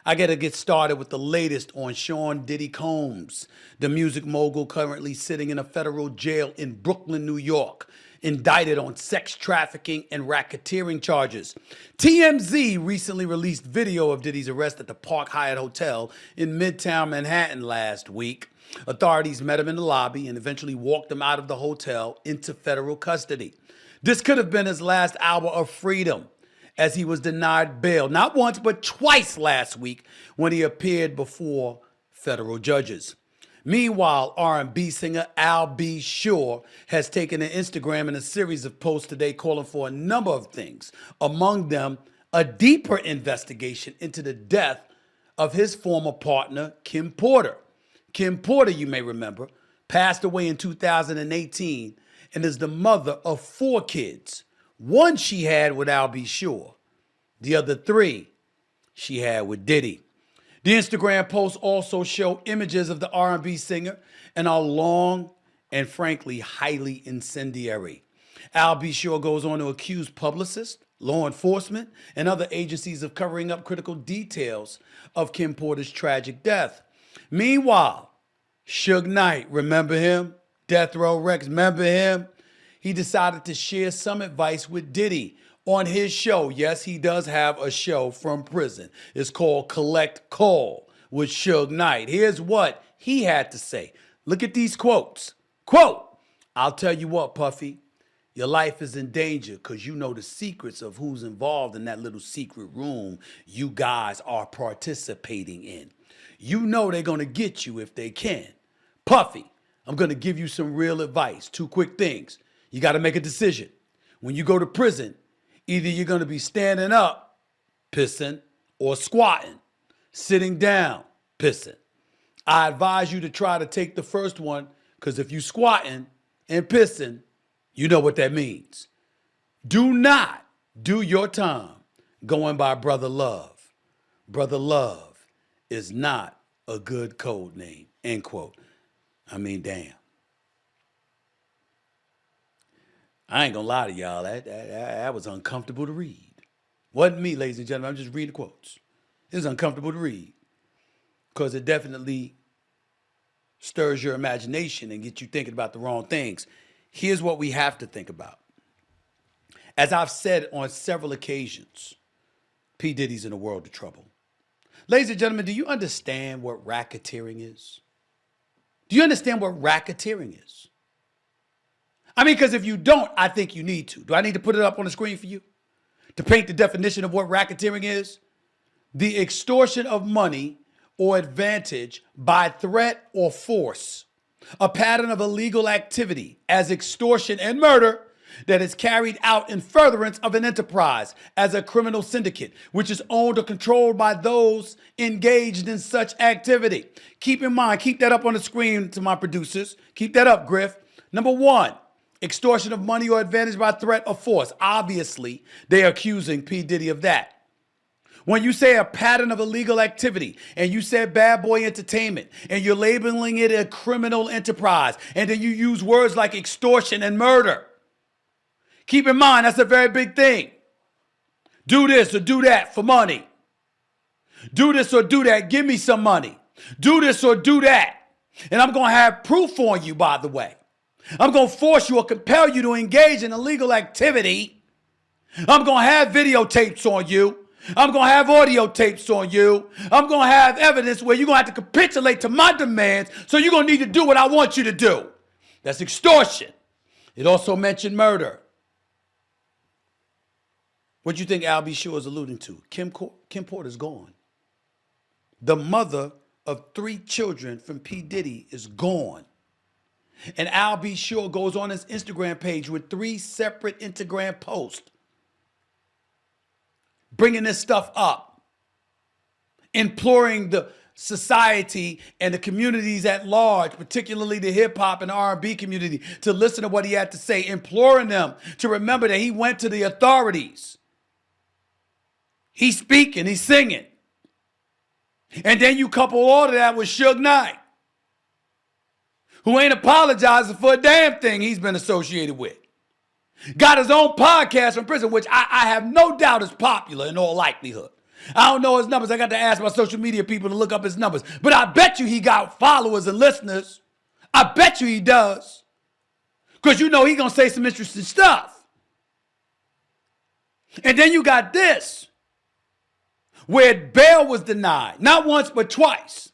I got to get started with the latest on Sean Diddy Combs, the music mogul currently sitting in a federal jail in Brooklyn, New York, indicted on sex trafficking and racketeering charges. TMZ recently released video of Diddy's arrest at the Park Hyatt Hotel in Midtown Manhattan last week. Authorities met him in the lobby and eventually walked him out of the hotel into federal custody. This could have been his last hour of freedom, as he was denied bail not once but twice last week when he appeared before federal judges. Meanwhile, R&B singer Al B. Sure has taken to Instagram in a series of posts today calling for a number of things, among them a deeper investigation into the death of his former partner, Kim Porter. Kim Porter, you may remember, passed away in 2018 and is the mother of 4 kids. One she had with Al B. Sure. The other 3 she had with Diddy. The Instagram posts also show images of the R&B singer and are long and frankly highly incendiary. Al B. Sure goes on to accuse publicists, law enforcement, and other agencies of covering up critical details of Kim Porter's tragic death. Meanwhile, Suge Knight, remember him? Death Row Rex, remember him? He decided to share some advice with Diddy on his show. Yes, he does have a show from prison. It's called Collect Call with Suge Knight. Here's what he had to say. Look at these quotes. Quote, "I'll tell you what, Puffy, your life is in danger because you know the secrets of who's involved in that little secret room you guys are participating in. You know they're going to get you if they can. Puffy, I'm going to give you some real advice. 2 quick things. You got to make a decision. When you go to prison, either you're going to be standing up, pissing, or squatting, sitting down, pissing. I advise you to try to take the first one because if you squatting and pissing, you know what that means. Do not do your time going by Brother Love. Brother Love is not a good code name," end quote. I mean, damn. I ain't gonna lie to y'all, that was uncomfortable to read. Wasn't me, ladies and gentlemen, I'm just reading the quotes. It was uncomfortable to read because it definitely stirs your imagination and gets you thinking about the wrong things. Here's what we have to think about. As I've said on several occasions, P. Diddy's in a world of trouble. Ladies and gentlemen, do you understand what racketeering is? Do you understand what racketeering is? I mean, because if you don't, I think you need to. Do I need to put it up on the screen for you to paint the definition of what racketeering is? The extortion of money or advantage by threat or force, a pattern of illegal activity as extortion and murder that is carried out in furtherance of an enterprise as a criminal syndicate, which is owned or controlled by those engaged in such activity. Keep in mind, keep that up on the screen to my producers. Keep that up, Griff. Number 1, extortion of money or advantage by threat or force. Obviously, they're accusing P. Diddy of that. When you say a pattern of illegal activity and you said Bad Boy Entertainment and you're labeling it a criminal enterprise and then you use words like extortion and murder, keep in mind, that's a very big thing. Do this or do that for money. Do this or do that. Give me some money. Do this or do that. And I'm going to have proof on you, by the way. I'm going to force you or compel you to engage in illegal activity. I'm going to have videotapes on you. I'm going to have audio tapes on you. I'm going to have evidence where you're going to have to capitulate to my demands, so you're going to need to do what I want you to do. That's extortion. It also mentioned murder. What do you think Al B. Sure is alluding to? Kim Porter's gone. The mother of 3 children from P. Diddy is gone. And Al B. Sure goes on his Instagram page with 3 separate Instagram posts bringing this stuff up, imploring the society and the communities at large, particularly the hip hop and R&B community, to listen to what he had to say, imploring them to remember that he went to the authorities. He's speaking, he's singing. And then you couple all of that with Suge Knight, who ain't apologizing for a damn thing he's been associated with. Got his own podcast from prison, which I have no doubt is popular in all likelihood. I don't know his numbers. I got to ask my social media people to look up his numbers. But I bet you he got followers and listeners. I bet you he does. Because you know he going to say some interesting stuff. And then you got this, where bail was denied. Not once, but twice.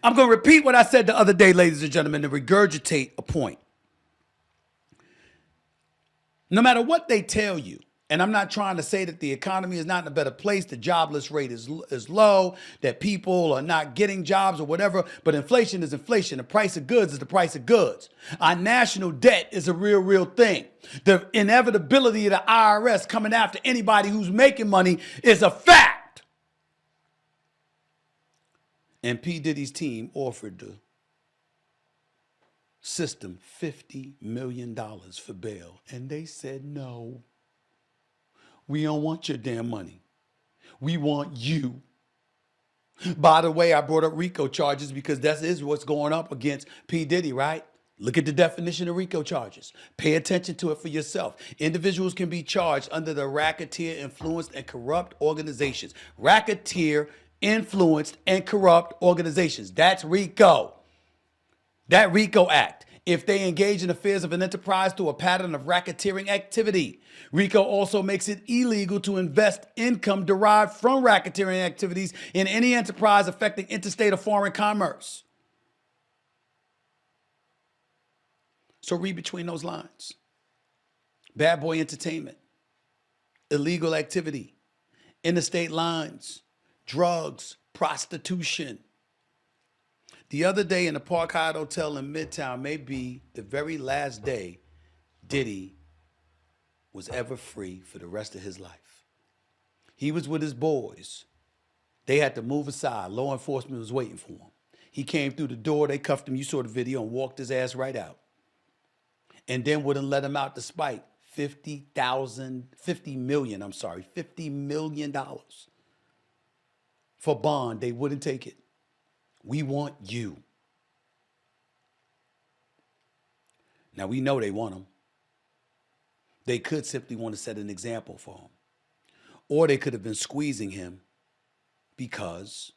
I'm going to repeat what I said the other day, ladies and gentlemen, to regurgitate a point. No matter what they tell you, and I'm not trying to say that the economy is not in a better place, the jobless rate is low, that people are not getting jobs or whatever, but inflation is inflation. The price of goods is the price of goods. Our national debt is a real thing. The inevitability of the IRS coming after anybody who's making money is a fact. And P. Diddy's team offered the system $50 million for bail, and they said no. We don't want your damn money. We want you. By the way, I brought up Rico charges because that is what's going up against P. Diddy, right? Look at the definition of Rico charges. Pay attention to it for yourself. Individuals can be charged under the racketeer, influenced, and corrupt organizations. Racketeer, influenced, and corrupt organizations. That's Rico. That Rico Act. If they engage in affairs of an enterprise through a pattern of racketeering activity. RICO also makes it illegal to invest income derived from racketeering activities in any enterprise affecting interstate or foreign commerce. So read between those lines. Bad boy entertainment, illegal activity, interstate lines, drugs, prostitution. The other day in the Park Hyatt Hotel in Midtown may be the very last day Diddy was ever free for the rest of his life. He was with his boys. They had to move aside. Law enforcement was waiting for him. He came through the door. They cuffed him. You saw the video, and walked his ass right out. And then wouldn't let him out despite $50 million for bond. They wouldn't take it. We want you. Now, we know they want him. They could simply want to set an example for him. Or they could have been squeezing him because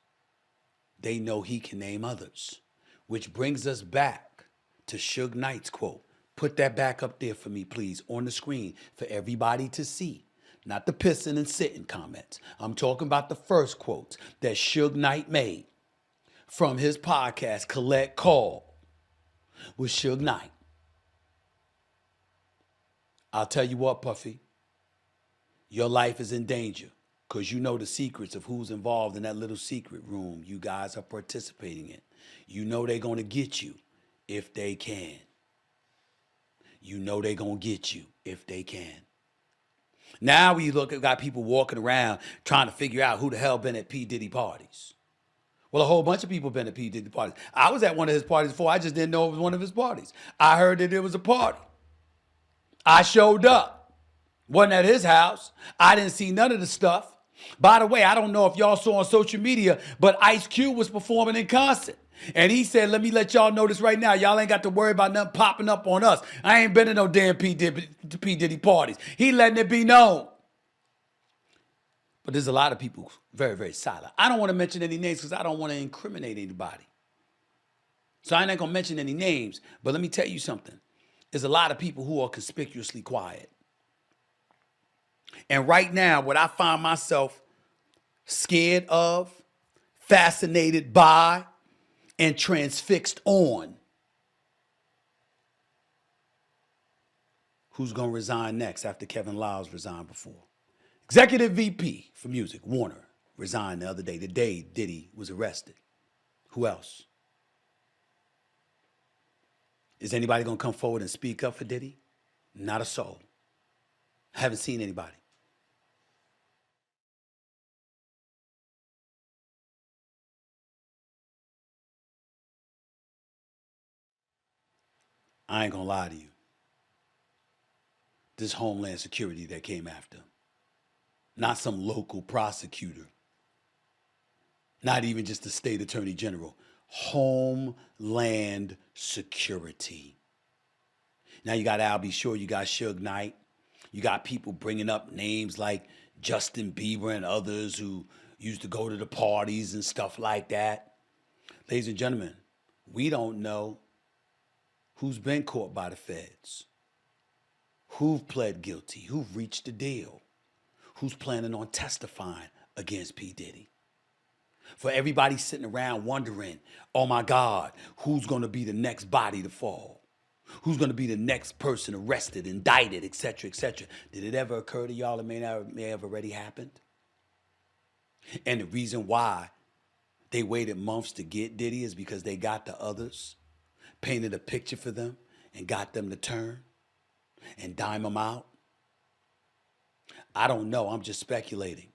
they know he can name others. Which brings us back to Suge Knight's quote. Put that back up there for me, please, on the screen for everybody to see. Not the pissing and sitting comments. I'm talking about the first quotes that Suge Knight made from his podcast, Collect Call, with Suge Knight. I'll tell you what, Puffy, your life is in danger because you know the secrets of who's involved in that little secret room you guys are participating in. You know they're going to get you if they can. You know they're going to get you if they can. Now we look at got people walking around trying to figure out who the hell been at P. Diddy parties. Well, a whole bunch of people been at P. Diddy parties. I was at one of his parties before. I just didn't know it was one of his parties. I heard that it was a party. I showed up. Wasn't at his house. I didn't see none of the stuff. By the way, I don't know if y'all saw on social media, but Ice Cube was performing in concert. And he said, let me let y'all know this right now. Y'all ain't got to worry about nothing popping up on us. I ain't been to no damn P. Diddy parties. He letting it be known. But there's a lot of people very, very silent. I don't want to mention any names because I don't want to incriminate anybody. So I ain't going to mention any names. But let me tell you something. There's a lot of people who are conspicuously quiet. And right now, what I find myself scared of, fascinated by, and transfixed on, who's going to resign next after Kevin Lyles resigned before. Executive VP for music, Warner, resigned the other day, the day Diddy was arrested. Who else? Is anybody going to come forward and speak up for Diddy? Not a soul. I haven't seen anybody. I ain't going to lie to you. This Homeland Security that came after him. Not some local prosecutor. Not even just the state attorney general. Homeland Security. Now you got Al B. Sure, you got Suge Knight. You got people bringing up names like Justin Bieber and others who used to go to the parties and stuff like that. Ladies and gentlemen, we don't know who's been caught by the feds, who've pled guilty, who've reached a deal, who's planning on testifying against P. Diddy. For everybody sitting around wondering, oh my God, who's going to be the next body to fall? Who's going to be the next person arrested, indicted, etc., etc.? Did it ever occur to y'all it may have already happened? And the reason why they waited months to get Diddy is because they got the others, painted a picture for them, and got them to turn and dime them out. I don't know. I'm just speculating.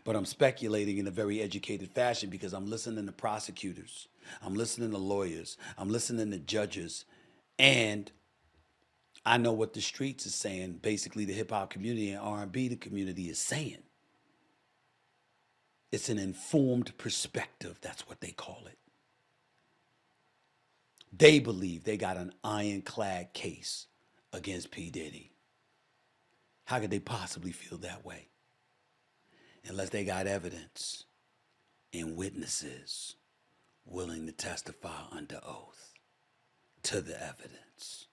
But I'm speculating in a very educated fashion because I'm listening to prosecutors. I'm listening to lawyers. I'm listening to judges. And I know what the streets is saying. Basically, the hip-hop community and R&B the community is saying. It's an informed perspective. That's what they call it. They believe they got an ironclad case against P. Diddy. How could they possibly feel that way? Unless they got evidence and witnesses willing to testify under oath to the evidence.